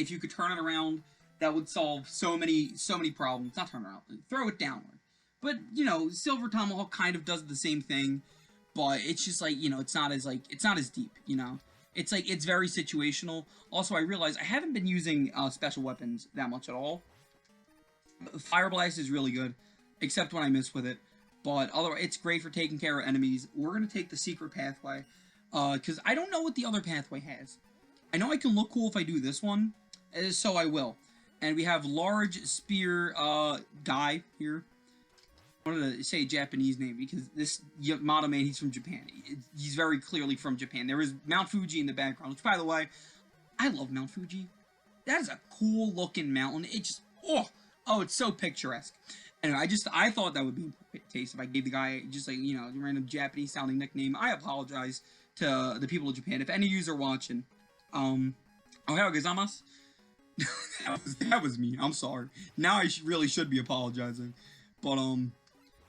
if you could turn it around, that would solve so many problems. Not turn around, throw it downward. But you know, Silver Tomahawk kind of does the same thing, but it's just like, you know, it's not as deep. You know, it's like it's very situational. Also, I realize I haven't been using special weapons that much at all. Fire Blast is really good, except when I miss with it. But otherwise, it's great for taking care of enemies. We're gonna take the secret pathway, because I don't know what the other pathway has. I know I can look cool if I do this one, so I will. And we have large spear guy here. I wanted to say a Japanese name because this Yamato man, he's from Japan. He's very clearly from Japan. There is Mount Fuji in the background, which, by the way, I love Mount Fuji. That is a cool looking mountain. It just, oh, it's so picturesque. Anyway, I thought that would be a taste if I gave the guy just like, you know, a random Japanese sounding nickname. I apologize to the people of Japan. If any of you are watching, ohayou gozaimasu. that was me. I'm sorry. Now I really should be apologizing. But,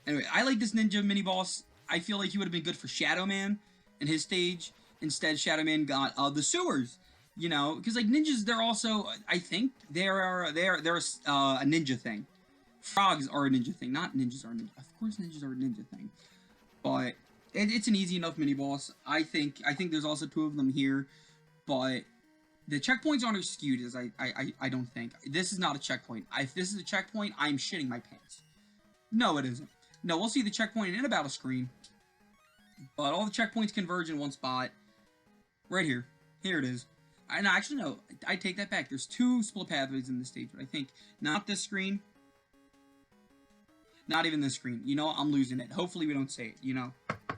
anyway, I like this ninja mini-boss. I feel like he would have been good for Shadow Man in his stage. Instead, Shadow Man got, the sewers. You know, because, like, ninjas, they're also, I think, they're a ninja thing. Frogs are a ninja thing, not ninjas are a ninja. Of course ninjas are a ninja thing. But, it's an easy enough mini-boss. I think there's also 2 of them here. But the checkpoints aren't as skewed as I don't think. This is not a checkpoint. If this is a checkpoint, I'm shitting my pants. No, it isn't. No, we'll see the checkpoint in about a screen. But all the checkpoints converge in one spot. Right here. Here it is. And actually, no, I take that back. There's 2 split pathways in this stage, but I think not this screen. Not even this screen. You know, I'm losing it. Hopefully we don't say it, you know.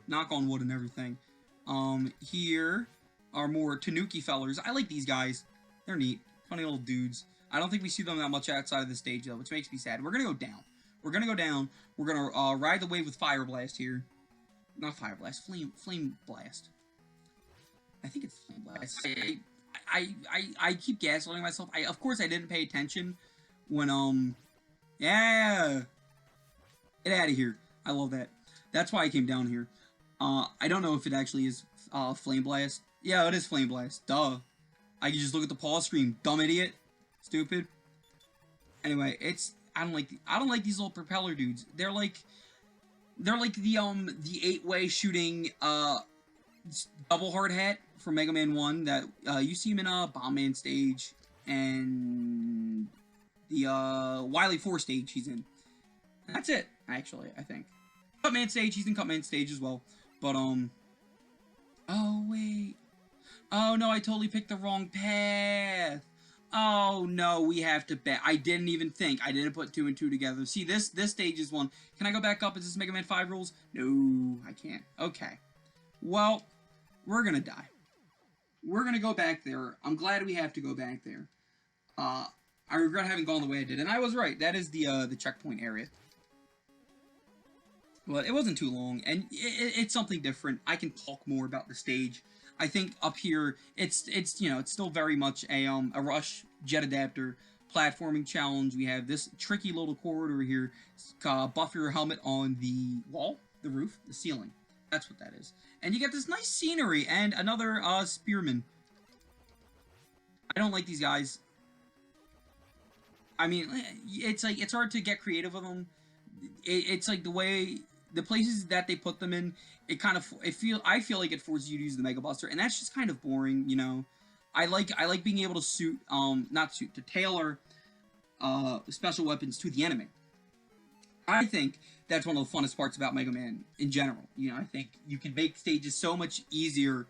Knock on wood and everything. Here are more Tanuki fellers. I like these guys. They're neat. Funny little dudes. I don't think we see them that much outside of the stage, though, which makes me sad. We're gonna go down. We're gonna go down. We're gonna ride the wave with Fire Blast here. Not Fire Blast. Flame Blast. I think it's Flame Blast. I keep gaslighting myself. Of course I didn't pay attention when, yeah! Get out of here. I love that. That's why I came down here. I don't know if it actually is, Flame Blast. Yeah, it is Flame Blast. Duh. I can just look at the pause screen. Dumb idiot. Stupid. Anyway, I don't like these little propeller dudes. They're like the 8-way shooting, double hard hat from Mega Man 1 that, you see him in, Bomb Man stage and the, Wily 4 stage he's in. That's it, actually, I think. Cutman stage, he's in Cutman stage as well. But, oh, wait. Oh, no, I totally picked the wrong path. Oh, no, we have to bet. I didn't even think. I didn't put 2 and 2 together. See, this stage is 1. Can I go back up? Is this Mega Man 5 rules? No, I can't. Okay. Well, we're gonna die. We're gonna go back there. I'm glad we have to go back there. I regret having gone the way I did. And I was right. That is the checkpoint area. But it wasn't too long, and it's something different. I can talk more about the stage. I think up here, it's you know, it's still very much a Rush Jet Adapter platforming challenge. We have this tricky little corridor here. Buff your helmet on the wall, the roof, the ceiling. That's what that is. And you get this nice scenery and another spearman. I don't like these guys. I mean, it's like, it's hard to get creative with them. It's like the way, the places that they put them in, I feel like it forces you to use the Mega Buster, and that's just kind of boring, you know. I like being able to tailor special weapons to the enemy. I think that's one of the funnest parts about Mega Man in general. You know, I think you can make stages so much easier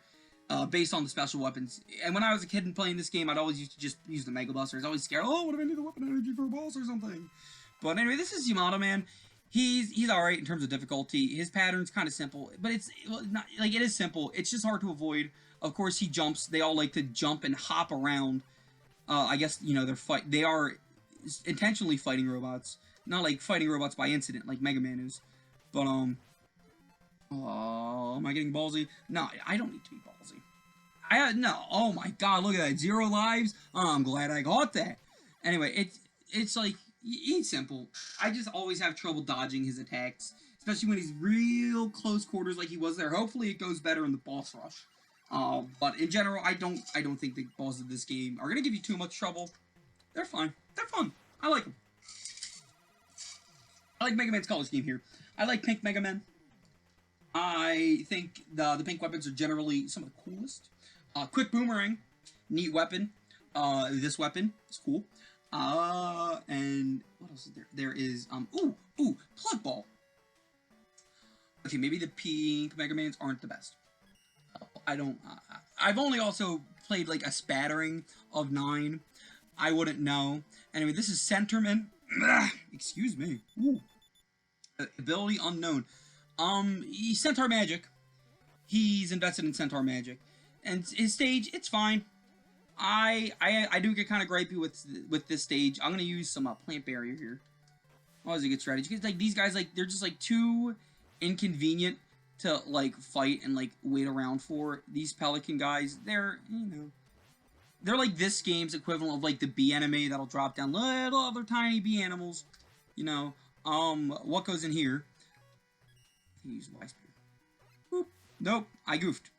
based on the special weapons. And when I was a kid and playing this game, I'd always used to just use the Mega Buster. I was always scared, oh, what if I need the weapon energy for a boss or something? But anyway, this is Yamato Man. He's alright in terms of difficulty. His pattern's kind of simple, but it's not like, it is simple. It's just hard to avoid. Of course, he jumps. They all like to jump and hop around. I guess, you know, they are intentionally fighting robots. Not like fighting robots by incident, like Mega Man is. But, oh, am I getting ballsy? No, I don't need to be ballsy. No, oh my god, look at that, 0 lives? Oh, I'm glad I got that. Anyway, it's like, he's simple. I just always have trouble dodging his attacks, especially when he's real close quarters like he was there. Hopefully it goes better in the boss rush. But in general, I don't think the bosses of this game are gonna give you too much trouble. They're fine. They're fun. I like them. I like Mega Man's color scheme here. I like pink Mega Man. I think the pink weapons are generally some of the coolest. Quick Boomerang, neat weapon. This weapon is cool. And what else is there? There is Plug Ball. Okay, maybe the pink Mega Mans aren't the best. I don't. I've only also played like a spattering of 9. I wouldn't know. Anyway, this is Centerman. Excuse me. Ooh. Ability unknown. He's Centaur Magic. He's invested in Centaur Magic, and his stage, it's fine. I do get kind of gripey with this stage. I'm gonna use some plant barrier here. What is a good strategy? Because like these guys, like they're just like too inconvenient to like fight and like wait around for. These Pelican guys, they're they're like this game's equivalent of like the bee enemy that'll drop down little other tiny bee animals. What goes in here? Use my spear. Boop. Nope, I goofed.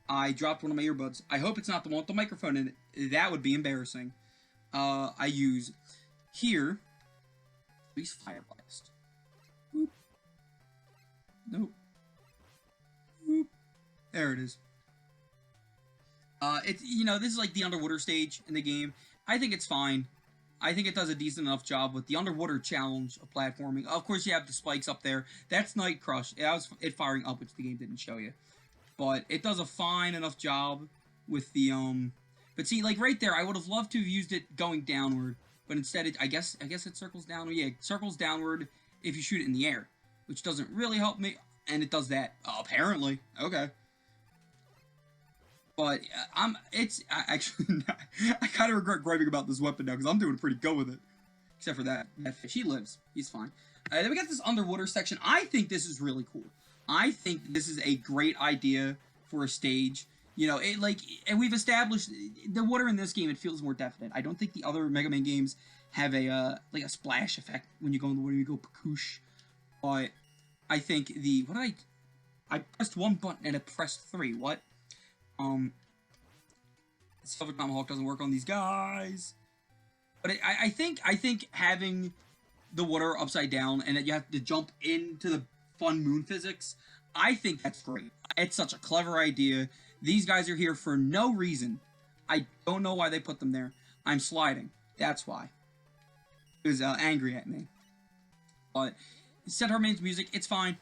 I dropped one of my earbuds. I hope it's not the one with the microphone in it. That would be embarrassing. I use here. Please Fire Blast. Boop. Nope. Boop. There it is. It's this is like the underwater stage in the game. I think it's fine. I think it does a decent enough job with the underwater challenge of platforming. Of course, you have the spikes up there. That's Night Crush. That was it firing up, which the game didn't show you. But it does a fine enough job with the But see, like right there, I would have loved to have used it going downward, but instead, I guess it circles down. Yeah, it circles downward if you shoot it in the air, which doesn't really help me. And it does that apparently. Okay. But actually I kind of regret griping about this weapon now because I'm doing pretty good with it. Except for that fish. He lives. He's fine. Then we got this underwater section. I think this is really cool. I think this is a great idea for a stage. And we've established the water in this game. It feels more definite. I don't think the other Mega Man games have a splash effect when you go in the water. You go pakoosh. But I think I pressed 1 button and it pressed 3. What? Silver Tomahawk doesn't work on these guys. But I think having the water upside down and that you have to jump into the fun moon physics, I think that's great. It's such a clever idea. These guys are here for no reason. I don't know why they put them there. I'm sliding. That's why. He was angry at me. But Centaur Man's music, it's fine.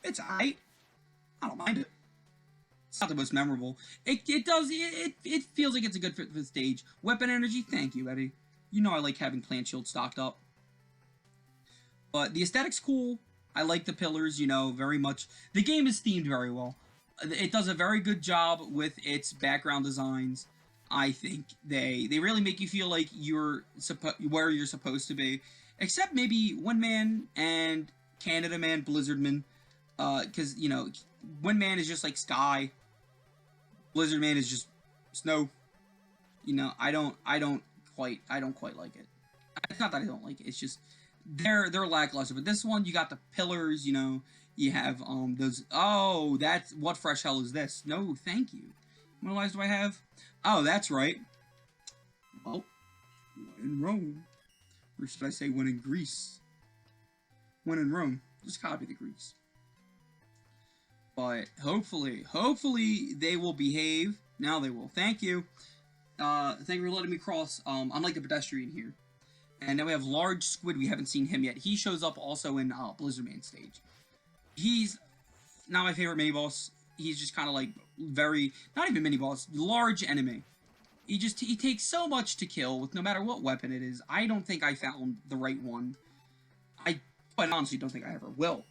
It's alright. I don't mind it. It's not the most memorable. It feels like it's a good fit for the stage. Weapon energy, thank you, Eddie. I like having plant shield stocked up. But the aesthetic's cool. I like the pillars, very much. The game is themed very well. It does a very good job with its background designs. I think they really make you feel like you're where you're supposed to be. Except maybe Windman and Canada Man, Blizzard Man. Because, Windman is just like sky. Blizzard Man is just snow. I don't quite like it. It's not that I don't like it. It's just they're lackluster. But this one, you got the pillars. You have those. Oh, that's what fresh hell is this? No, thank you. How many lives do I have? Oh, that's right. Well, when in Rome, or should I say when in Greece? When in Rome, just copy the Greeks. But hopefully they will behave. Now they will. Thank you. Thank you for letting me cross. I'm like the pedestrian here. And then we have Large Squid. We haven't seen him yet. He shows up also in Blizzard Man stage. He's not my favorite mini-boss. He's just kind of like not even mini-boss, large enemy. He takes so much to kill with no matter what weapon it is. I don't think I found the right one. I quite honestly don't think I ever will.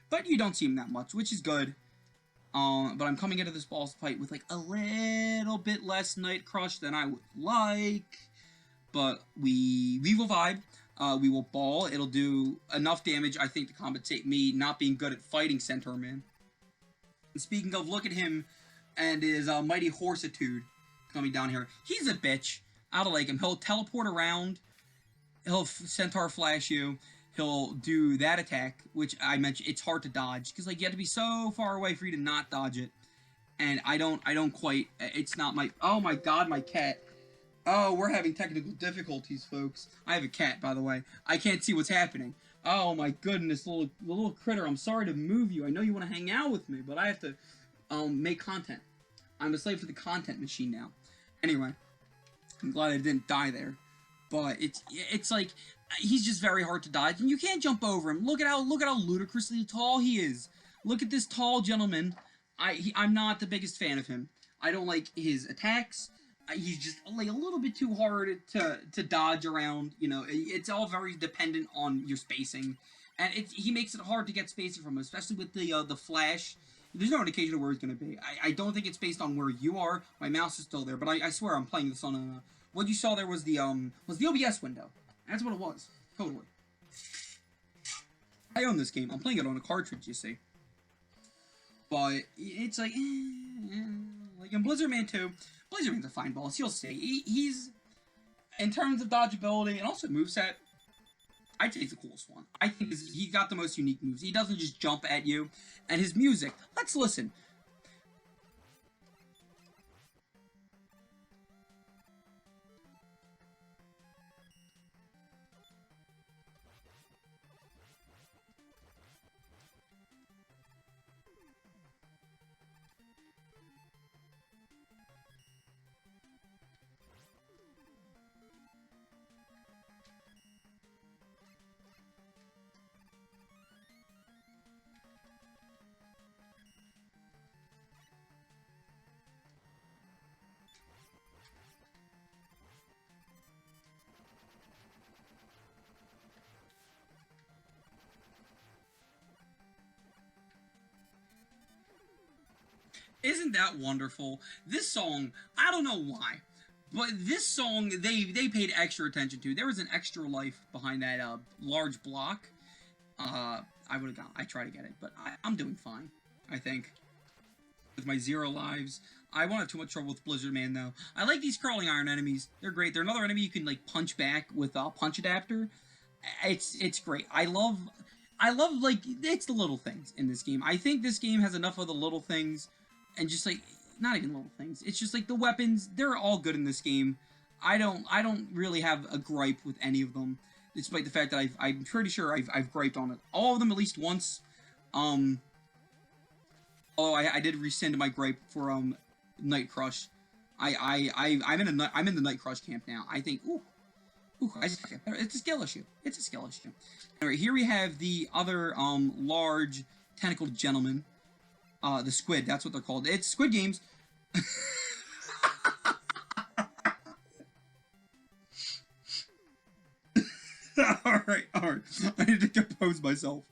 But you don't see him that much, which is good. But I'm coming into this boss fight with like a little bit less Night Crush than I would like. But we will vibe. We will ball. It'll do enough damage, I think, to compensate me not being good at fighting Centaur Man. And speaking of, look at him and his mighty horsitude coming down here. He's a bitch. I don't like him. He'll teleport around. He'll Centaur Flash you. He'll do that attack, which I mentioned, it's hard to dodge, because like you have to be so far away for you to not dodge it. and I don't quite. It's not my. Oh my God, my cat. Oh, we're having technical difficulties, folks. I have a cat, by the way. I can't see what's happening. Oh my goodness, little critter. I'm sorry to move you. I know you want to hang out with me, but I have to make content. I'm a slave for the content machine now. Anyway, I'm glad I didn't die there. But it's like he's just very hard to dodge, and you can't jump over him. Look at how ludicrously tall he is. Look at this tall gentleman. I'm not the biggest fan of him. I don't like his attacks. He's just like a little bit too hard to dodge around. You know, it's all very dependent on your spacing, and he makes it hard to get spacing from him, especially with the flash. There's no indication of where it's going to be. I don't think it's based on where you are. My mouse is still there, but I swear I'm playing this on a... What you saw there was the OBS window. That's what it was. Totally. I own this game. I'm playing it on a cartridge, you see. But it's like in Blizzard Man 2, Blizzard Man's a fine boss. You'll see. He's, in terms of dodgeability and also moveset, I'd say he's the coolest one. I think he got the most unique moves. He doesn't just jump at you. And his music, let's listen. Isn't that wonderful? This song, I don't know why, but this song they paid extra attention to. There was an extra life behind that large block. I would have gone. I tried to get it, but I'm doing fine. I think with my 0 lives. I won't have too much trouble with Blizzard Man though. I like these curling iron enemies. They're great. They're another enemy you can like punch back with a punch adapter. It's great. I love like it's the little things in this game. I think this game has enough of the little things. And just like, not even little things. It's just like the weapons, they're all good in this game. I don't really have a gripe with any of them, despite the fact that I'm pretty sure I've griped on it. All of them at least once. Although I did rescind my gripe for Night Crush. I'm in the Night Crush camp now. I think it's a skill issue. It's a skill issue. Anyway, here we have the other large tentacled gentleman. The squid, that's what they're called. It's Squid Games. Alright. I need to compose myself.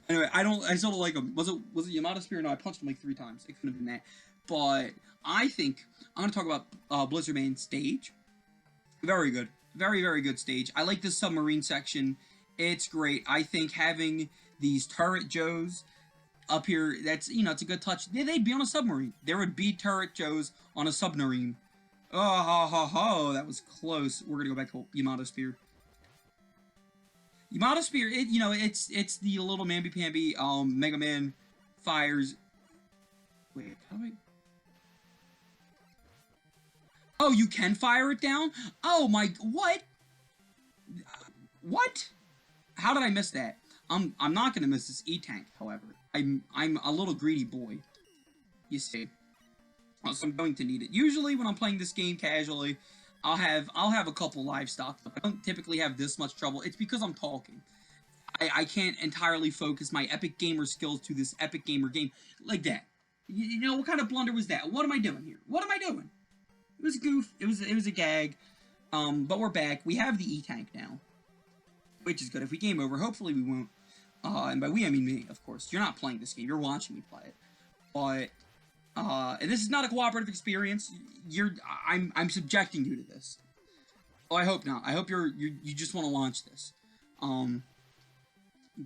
Anyway, I still don't like him. Was it Yamada Spear? No, I punched him like 3 times. It couldn't have been that. But I think I'm gonna talk about Blizzard Man stage. Very good. Very, very good stage. I like this submarine section. It's great. I think having these turret Joes up here, that's, it's a good touch. They'd be on a submarine. There would be turret Joes on a submarine. Oh, that was close. We're gonna go back to Yamato Spear. Yamato Spear, it's the little mamby-pamby, Mega Man fires. Wait, how do I... Oh, you can fire it down? Oh my, what? What? How did I miss that? I'm not gonna miss this E-Tank, however. I'm a little greedy boy. You see. So I'm going to need it. Usually when I'm playing this game casually, I'll have a couple livestock. I don't typically have this much trouble. It's because I'm talking. I can't entirely focus my Epic Gamer skills to this Epic Gamer game like that. You know, what kind of blunder was that? What am I doing here? What am I doing? It was a goof. It was a gag. But we're back. We have the E-Tank now, which is good. If we game over, hopefully we won't. And by we, I mean me, of course. You're not playing this game. You're watching me play it. But, and this is not a cooperative experience. I'm subjecting you to this. Oh, I hope not. I hope you just want to launch this.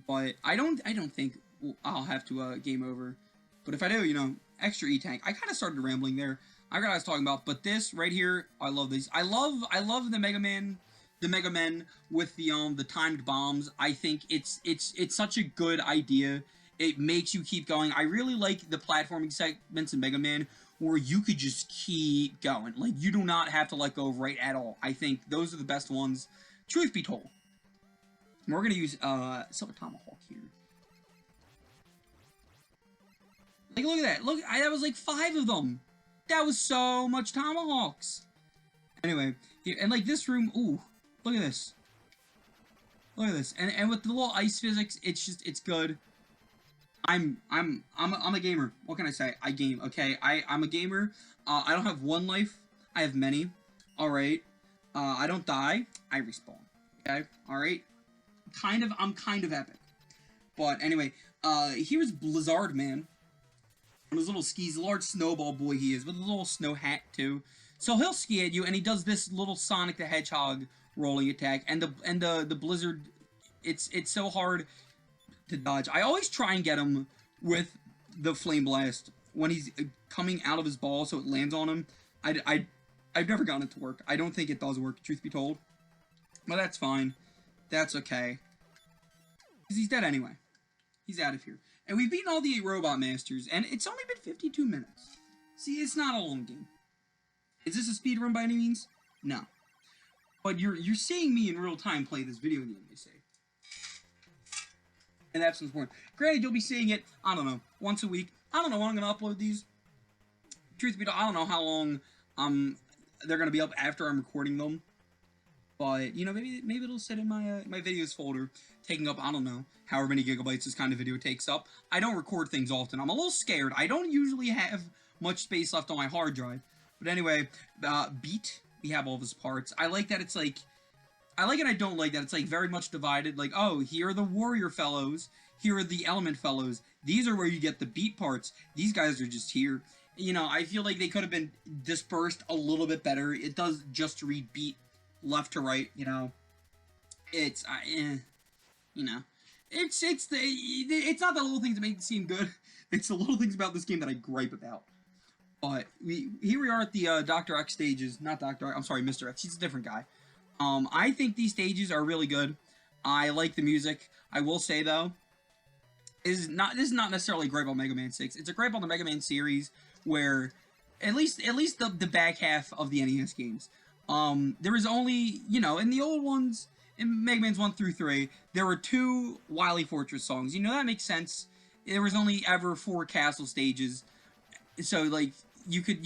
But I don't think I'll have to, game over. But if I do, extra E-Tank. I kind of started rambling there. I forgot what I was talking about. But this right here, I love these. I love the Mega Man... The Mega Men with the timed bombs. I think it's such a good idea. It makes you keep going. I really like the platforming segments in Mega Man where you could just keep going. Like, you do not have to let go of right at all. I think those are the best ones, truth be told. We're going to use Silver Tomahawk here. Like, look at that. Look, that was like 5 of them. That was so much Tomahawks. Anyway, and like this room, ooh, look at this. Look at this. And with the little ice physics, it's good. I'm a gamer. What can I say? I game, okay? I'm a gamer. I don't have one life. I have many. Alright. I don't die. I respawn. Okay? Alright? I'm kind of epic. But anyway, here's Blizzard Man. On his little skis, large snowball boy he is, with a little snow hat too. So he'll ski at you, and he does this little Sonic the Hedgehog rolling attack, and the Blizzard, it's so hard to dodge. I always try and get him with the Flame Blast when he's coming out of his ball, so it lands on him. I've never gotten it to work. I don't think it does work, truth be told. But that's fine. That's okay. Because he's dead anyway. He's out of here. And we've beaten all the 8 Robot Masters, and it's only been 52 minutes. See, it's not a long game. Is this a speed run by any means? No. But you're seeing me in real time play this video game, they say. And that's important. Granted, you'll be seeing it, I don't know, once a week. I don't know when I'm going to upload these. Truth be told, I don't know how long they're going to be up after I'm recording them. But, you know, maybe it'll sit in my my videos folder, taking up, I don't know, however many gigabytes this kind of video takes up. I don't record things often. I'm a little scared. I don't usually have much space left on my hard drive. But anyway, Beat, we have all of his parts. I like that it's like, I like it, I don't like that. It's like very much divided. Like, oh, here are the Warrior fellows. Here are the Element fellows. These are where you get the Beat parts. These guys are just here. You know, I feel like they could have been dispersed a little bit better. It does just read Beat left to right, you know. It's, you know. It's not the little things that make it seem good. It's the little things about this game that I gripe about. But here we are at the Dr. X stages. Not Dr. X, I'm sorry, Mr. X. He's a different guy. I think these stages are really good. I like the music. I will say, though, this is not necessarily a gripe on Mega Man 6. It's a gripe on the Mega Man series where, at least the back half of the NES games, there was only, you know, in the old ones, in Mega Man's 1 through 3, there were 2 Wily Fortress songs. You know, that makes sense. There was only ever 4 castle stages. So, like, you could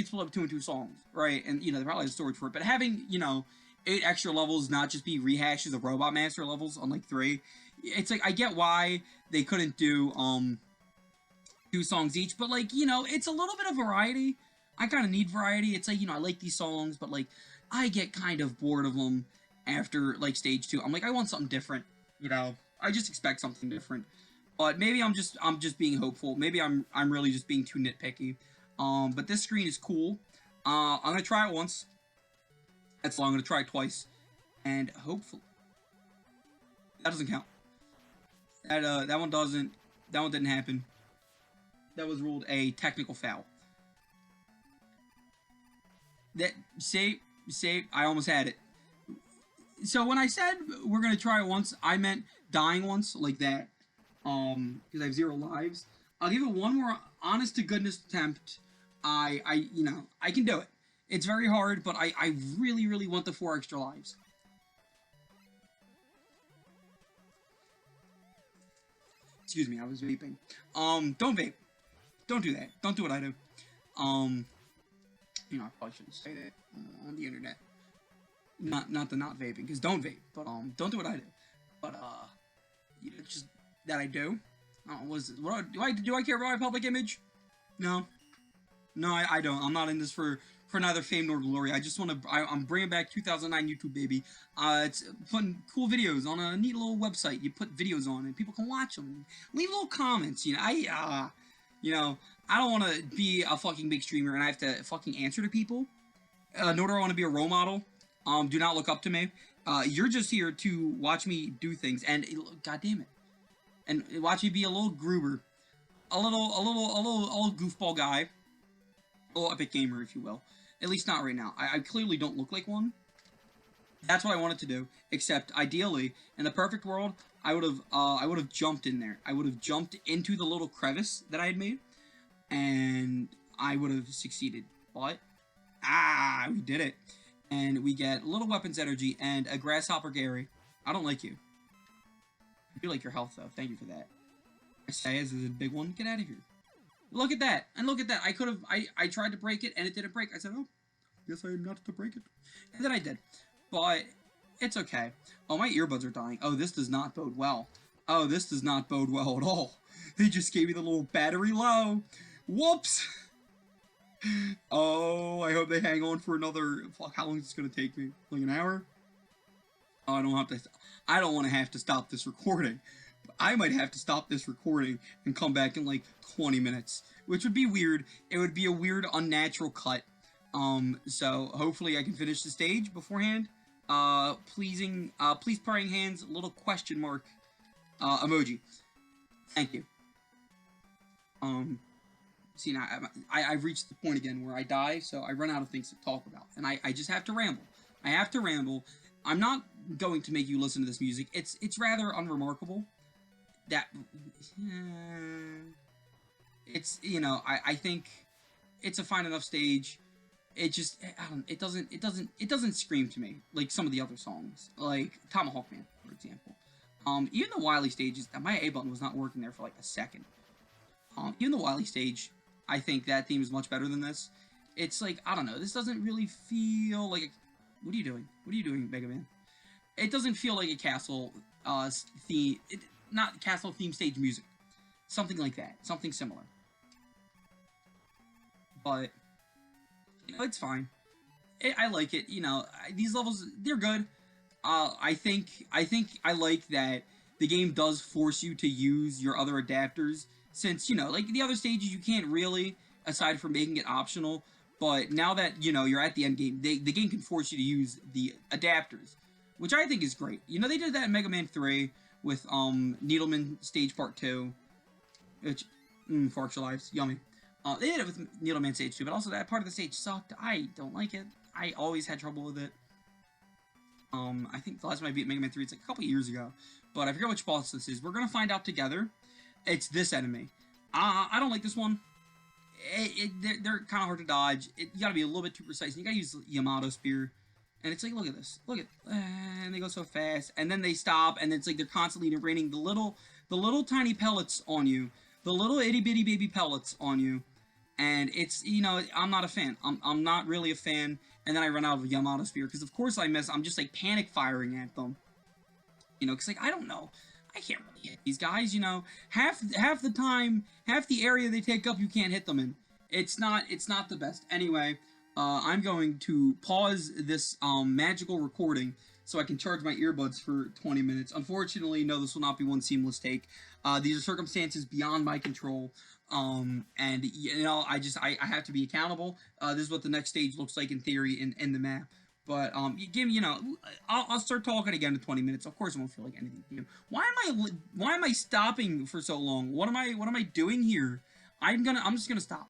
split up 2 and 2 songs, right? And, you know, they probably had storage for it. But having, you know, 8 extra levels, not just be rehashes of Robot Master levels on, like, 3, it's like, I get why they couldn't do, 2 songs each. But, like, you know, it's a little bit of variety. I kind of need variety. It's like, you know, I like these songs, but, like, I get kind of bored of them after, like, stage 2. I'm like, I want something different, you know? I just expect something different. But maybe I'm just being hopeful. Maybe I'm really just being too nitpicky. But this screen is cool. I'm gonna try it once. That's all. I'm gonna try it twice. And hopefully... That doesn't count. That one doesn't... That one didn't happen. That was ruled a technical foul. See, I almost had it. So when I said we're gonna try it once, I meant dying once, like that. Because I have 0 lives. I'll give it one more honest to goodness attempt. You know, I can do it. It's very hard, but I really, really want the 4 extra lives. Excuse me, I was vaping. Don't vape. Don't do that. Don't do what I do. You know, I probably shouldn't say that on the internet. Not vaping, because don't vape. But, don't do what I do. But, you know, just that I do. Do I care about my public image? No. No, I don't. I'm not in this for neither fame nor glory. I just want to... I'm bringing back 2009 YouTube, baby. It's putting cool videos on a neat little website. You put videos on, and people can watch them. Leave little comments, you know. You know, I don't want to be a fucking big streamer, and I have to fucking answer to people. Nor do I want to be a role model. Do not look up to me. You're just here to watch me do things, and... God damn it. And watch me be a little Gruber. A little goofball guy. A little epic gamer, if you will. At least not right now. I clearly don't look like one. That's what I wanted to do. Except, ideally, in the perfect world, I would have jumped in there. I would have jumped into the little crevice that I had made, and I would have succeeded. But we did it, and we get little weapons energy and a grasshopper Gary. I don't like you. I do like your health though. Thank you for that. Sayas is a big one. Get out of here. Look at that, and look at that. I could have. I tried to break it, and it didn't break. I said, oh, guess I am not to break it, and then I did. But it's okay. Oh, my earbuds are dying. Oh, this does not bode well. Oh, this does not bode well at all. They just gave me the little battery low. Whoops. Oh, I hope they hang on for another. Fuck, how long is this gonna take me? Like an hour? Oh, I don't have to. I don't want to have to stop this recording. I might have to stop this recording and come back in like 20 minutes, which would be weird. It would be a weird, unnatural cut. So hopefully I can finish the stage beforehand. Please praying hands, little question mark, emoji. Thank you. See now, I've reached the point again where I die, so I run out of things to talk about, and I just have to ramble. I have to ramble. I'm not going to make you listen to this music. It's rather unremarkable. That, it's, you know, I think it's a fine enough stage. It just, it doesn't scream to me like some of the other songs, like Tomahawk Man, for example. Even the Wily stages, my A button was not working there for like a second. Even the Wily stage, I think that theme is much better than this. It's like, I don't know, this doesn't really feel like what are you doing? What are you doing, Mega Man? It doesn't feel like a castle, theme, not castle theme stage music. Something like that. Something similar. But, you know, it's fine. I like it, you know, these levels, they're good. I think I like that the game does force you to use your other adapters, since, you know, like the other stages you can't really, aside from making it optional, but now that, you know, you're at the end game, the game can force you to use the adapters, which I think is great. You know, they did that in Mega Man 3 with, Needleman Stage Part 2, which, Forks Your Lives, yummy. They did it with Needleman Stage 2, but also that part of the stage sucked. I don't like it. I always had trouble with it. I think the last time I beat Mega Man 3, it's like a couple years ago, but I forget which boss this is. We're gonna find out together. It's this enemy. I don't like this one. They're kind of hard to dodge. You gotta be a little bit too precise. You gotta use Yamato Spear. And it's like, look at this. Look at, and they go so fast. And then they stop, and it's like they're constantly raining the little tiny pellets on you. The little itty bitty baby pellets on you. And it's, you know, I'm not a fan. I'm not really a fan. And then I run out of Yamato Spear, because of course I miss. I'm just like panic firing at them. You know, because like, I don't know. I can't really hit these guys, you know. Half the time, half the area they take up, you can't hit them in. It's not the best. Anyway, I'm going to pause this magical recording so I can charge my earbuds for 20 minutes. Unfortunately, no, this will not be one seamless take. These are circumstances beyond my control. And you know, I have to be accountable. This is what the next stage looks like in theory in the map. But give me, you know, I'll start talking again in 20 minutes. Of course, it won't feel like anything to you. Why am I stopping for so long? What am I doing here? I'm just gonna stop.